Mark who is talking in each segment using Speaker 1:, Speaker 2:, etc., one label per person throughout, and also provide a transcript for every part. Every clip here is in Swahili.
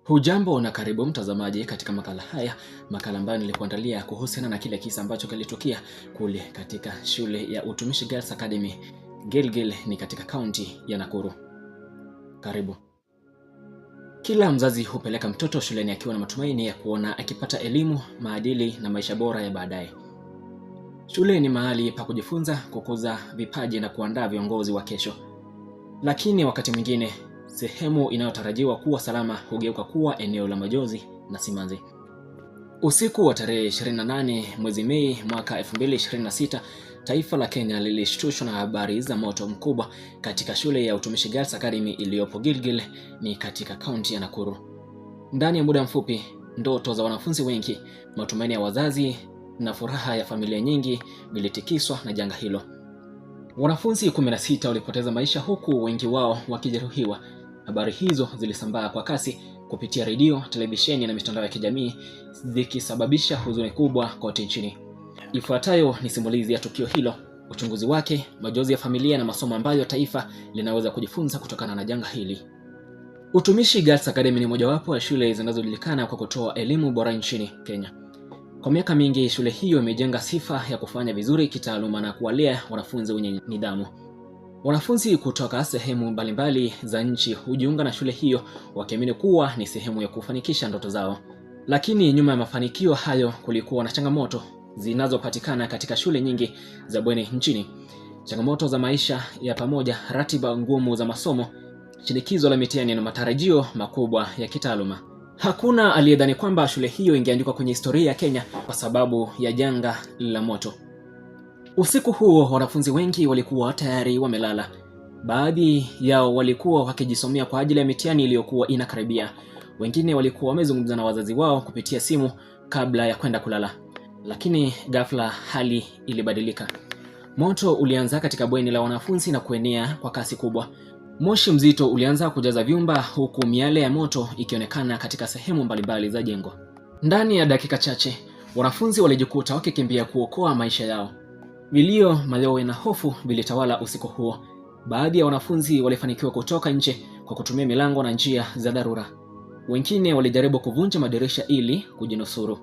Speaker 1: Hujambo na karibu mtazamaji katika makala haya, makala ambayo nilikuandalia kuhusiana na kile kisa ambacho kilitokea kule katika shule ya Utumishi Girls Academy Gilgil, ni katika kaunti ya Nakuru. Karibu. Kila mzazi hupeleka mtoto shuleni akiwa na matumaini ya kuona akipata elimu, maadili na maisha bora ya baadaye. Shule ni mahali pa kujifunza, kukuza vipaji na kuandaa viongozi wa kesho. Lakini wakati mwingine sehemu inayotarajiwa kuwa salama hugeuka kuwa eneo la majonzi na simanzi. Usiku wa tarehe 28 mwezi Mei mwaka 2026, taifa la Kenya lilishtushwa na habari za moto mkubwa katika shule ya Utumishi Girls Academy iliyopo Gilgil, ni katika kaunti ya Nakuru. Ndani ya muda mfupi, ndoto za wanafunzi wengi, matumaini ya wazazi na furaha ya familia nyingi vilitikiswa na janga hilo. Wanafunzi 16 walipoteza maisha huku wengi wao wakijeruhiwa. Habari hizo zilisambaa kwa kasi kupitia redio, televisheni na mitandao ya kijamii, zikisababisha huzuni kubwa kote nchini. Ifuatayo ni simulizi ya tukio hilo, uchunguzi wake, majonzi ya familia na masomo ambayo taifa linaweza kujifunza kutokana na janga hili. Utumishi Girls Academy ni mojawapo ya shule zinazojulikana kwa kutoa elimu bora nchini Kenya. Kwa miaka mingi, shule hiyo imejenga sifa ya kufanya vizuri kitaaluma na kuwalea wanafunzi wenye nidhamu. Wanafunzi kutoka sehemu mbalimbali za nchi hujiunga na shule hiyo wakiamini kuwa ni sehemu ya kufanikisha ndoto zao. Lakini nyuma ya mafanikio hayo kulikuwa na changamoto zinazopatikana katika shule nyingi za bweni nchini. Changamoto za maisha ya pamoja, ratiba ngumu za masomo, shinikizo la mitihani na matarajio makubwa ya kitaaluma. Hakuna aliyedhani kwamba shule hiyo ingeandikwa kwenye historia ya Kenya kwa sababu ya janga la moto. Usiku huo wanafunzi wengi walikuwa tayari wamelala. Baadhi yao walikuwa wakijisomea kwa ajili ya mitihani iliyokuwa inakaribia. Wengine walikuwa wamezungumza na wazazi wao kupitia simu kabla ya kwenda kulala. Lakini ghafla hali ilibadilika. Moto ulianza katika bweni la wanafunzi na kuenea kwa kasi kubwa. Moshi mzito ulianza kujaza vyumba huku miale ya moto ikionekana katika sehemu mbalimbali za jengo. Ndani ya dakika chache, wanafunzi walijikuta wakikimbia kuokoa maisha yao. Vilio, mayowe na hofu vilitawala usiku huo. Baadhi ya wanafunzi walifanikiwa kutoka nje kwa kutumia milango na njia za dharura. Wengine walijaribu kuvunja madirisha ili kujinusuru.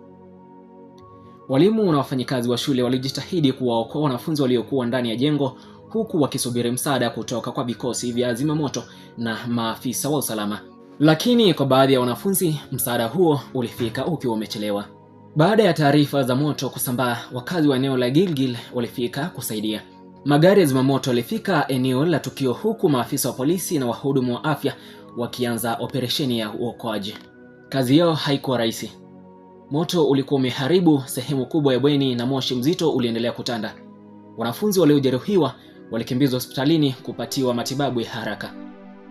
Speaker 1: Walimu na wafanyikazi wa shule walijitahidi kuwaokoa wanafunzi waliokuwa ndani ya jengo huku wakisubiri msaada kutoka kwa vikosi vya zimamoto na maafisa wa usalama. Lakini kwa baadhi ya wanafunzi, msaada huo ulifika ukiwa umechelewa. Baada ya taarifa za moto kusambaa, wakazi wa eneo la Gilgil walifika kusaidia. Magari ya zimamoto yalifika eneo la tukio huku maafisa wa polisi na wahudumu wa afya wakianza operesheni ya uokoaji. Kazi yao haikuwa rahisi. Moto ulikuwa umeharibu sehemu kubwa ya bweni na moshi mzito uliendelea kutanda. Wanafunzi waliojeruhiwa walikimbizwa hospitalini kupatiwa matibabu ya haraka.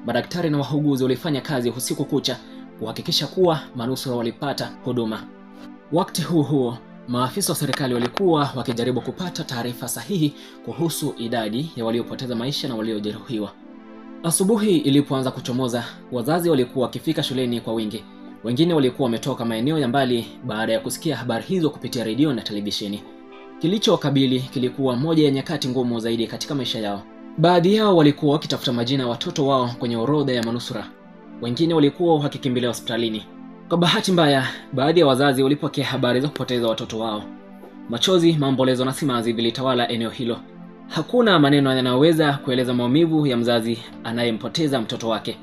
Speaker 1: Madaktari na wahuguzi walifanya kazi usiku kucha kuhakikisha kuwa manusura walipata huduma. Wakati huo, maafisa wa serikali walikuwa wakijaribu kupata taarifa sahihi kuhusu idadi ya waliopoteza maisha na waliojeruhiwa. Asubuhi ilipoanza kuchomoza, wazazi walikuwa wakifika shuleni kwa wingi. Wengine walikuwa wametoka maeneo ya mbali baada ya kusikia habari hizo kupitia redio na televisheni. Kilichowakabili kilikuwa moja ya nyakati ngumu zaidi katika maisha yao. Baadhi yao walikuwa wakitafuta majina ya watoto wao kwenye orodha ya manusura. Wengine walikuwa wakikimbilia hospitalini. Kwa bahati mbaya, baadhi ya wazazi walipokea habari za kupoteza watoto wao. Machozi, maombolezo na simanzi vilitawala eneo hilo. Hakuna maneno yanayoweza kueleza maumivu ya mzazi anayempoteza mtoto wake.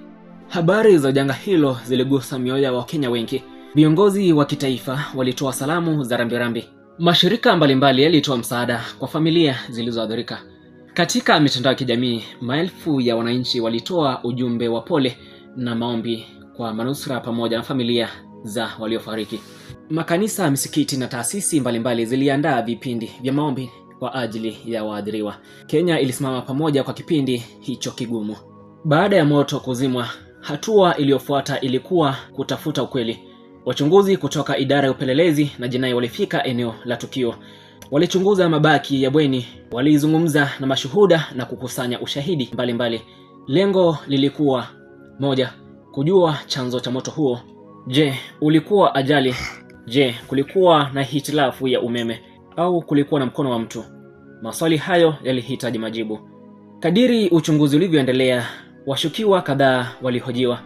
Speaker 1: Habari za janga hilo ziligusa mioyo ya Wakenya wengi. Viongozi wa kitaifa walitoa salamu za rambirambi. Mashirika mbalimbali yalitoa msaada kwa familia zilizoathirika. Katika mitandao ya kijamii, maelfu ya wananchi walitoa ujumbe wa pole na maombi kwa manusura pamoja na familia za waliofariki. Makanisa, misikiti na taasisi mbalimbali ziliandaa vipindi vya maombi kwa ajili ya waathiriwa. Kenya ilisimama pamoja kwa kipindi hicho kigumu. Baada ya moto kuzimwa, hatua iliyofuata ilikuwa kutafuta ukweli. Wachunguzi kutoka idara ya upelelezi na jinai walifika eneo la tukio. Walichunguza mabaki ya bweni, walizungumza na mashuhuda na kukusanya ushahidi mbalimbali. Lengo lilikuwa moja, kujua chanzo cha moto huo. Je, ulikuwa ajali? Je, kulikuwa na hitilafu ya umeme au kulikuwa na mkono wa mtu? Maswali hayo yalihitaji majibu. Kadiri uchunguzi ulivyoendelea, washukiwa kadhaa walihojiwa.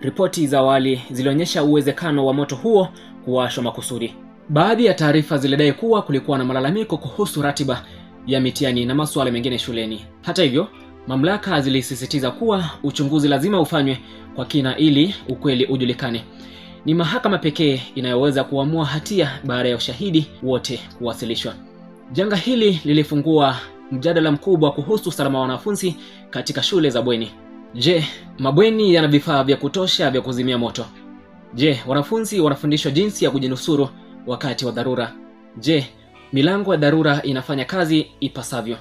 Speaker 1: Ripoti za awali zilionyesha uwezekano wa moto huo kuwashwa makusudi. Baadhi ya taarifa zilidai kuwa kulikuwa na malalamiko kuhusu ratiba ya mitihani na masuala mengine shuleni. Hata hivyo, mamlaka zilisisitiza kuwa uchunguzi lazima ufanywe kwa kina ili ukweli ujulikane. Ni mahakama pekee inayoweza kuamua hatia baada ya ushahidi wote kuwasilishwa. Janga hili lilifungua mjadala mkubwa kuhusu usalama wa wanafunzi katika shule za bweni. Je, mabweni yana vifaa vya kutosha vya kuzimia moto? Je, wanafunzi wanafundishwa jinsi ya kujinusuru wakati wa dharura? Je, milango ya dharura inafanya kazi ipasavyo?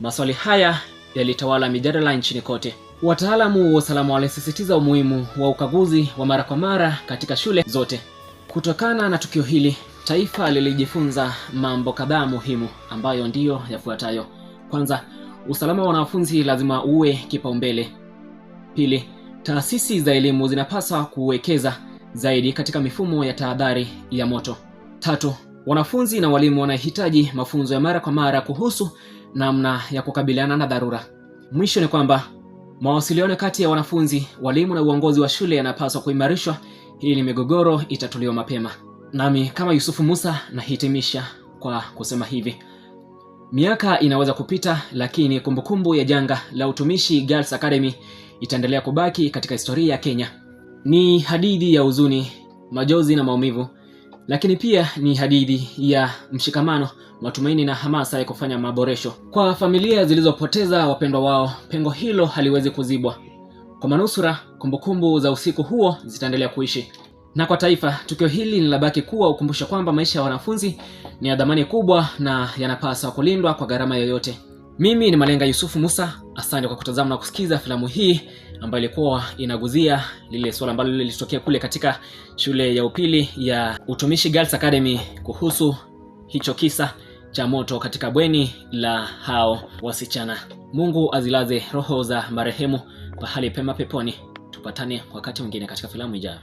Speaker 1: Maswali haya yalitawala mijadala nchini kote. Wataalamu wa usalama walisisitiza umuhimu wa ukaguzi wa mara kwa mara katika shule zote. Kutokana na tukio hili, taifa lilijifunza mambo kadhaa muhimu ambayo ndiyo yafuatayo. Kwanza, usalama wa wanafunzi lazima uwe kipaumbele. Pili, taasisi za elimu zinapaswa kuwekeza zaidi katika mifumo ya tahadhari ya moto. Tatu, wanafunzi na walimu wanahitaji mafunzo ya mara kwa mara kuhusu namna ya kukabiliana na dharura. Mwisho ni kwamba mawasiliano kati ya wanafunzi, walimu na uongozi wa shule yanapaswa kuimarishwa ili migogoro itatuliwa mapema. Nami kama Yusufu Musa nahitimisha kwa kusema hivi: miaka inaweza kupita, lakini kumbukumbu ya janga la Utumishi Girls Academy itaendelea kubaki katika historia ya Kenya. Ni hadithi ya huzuni, majonzi na maumivu, lakini pia ni hadithi ya mshikamano, matumaini na hamasa ya kufanya maboresho. Kwa familia zilizopoteza wapendwa wao, pengo hilo haliwezi kuzibwa. Kwa manusura, kumbukumbu za usiku huo zitaendelea kuishi. Na kwa taifa, tukio hili linabaki kuwa ukumbusho kwamba maisha ya wanafunzi ni ya dhamani kubwa na yanapaswa kulindwa kwa gharama yoyote. Mimi ni Malenga Yusufu Musa. Asante kwa kutazama na kusikiza filamu hii ambayo ilikuwa inaguzia lile swala ambalo lilitokea kule katika shule ya upili ya Utumishi Girls Academy kuhusu hicho kisa cha moto katika bweni la hao wasichana. Mungu azilaze roho za marehemu pahali pema peponi. Tupatane wakati mwingine katika filamu ijayo.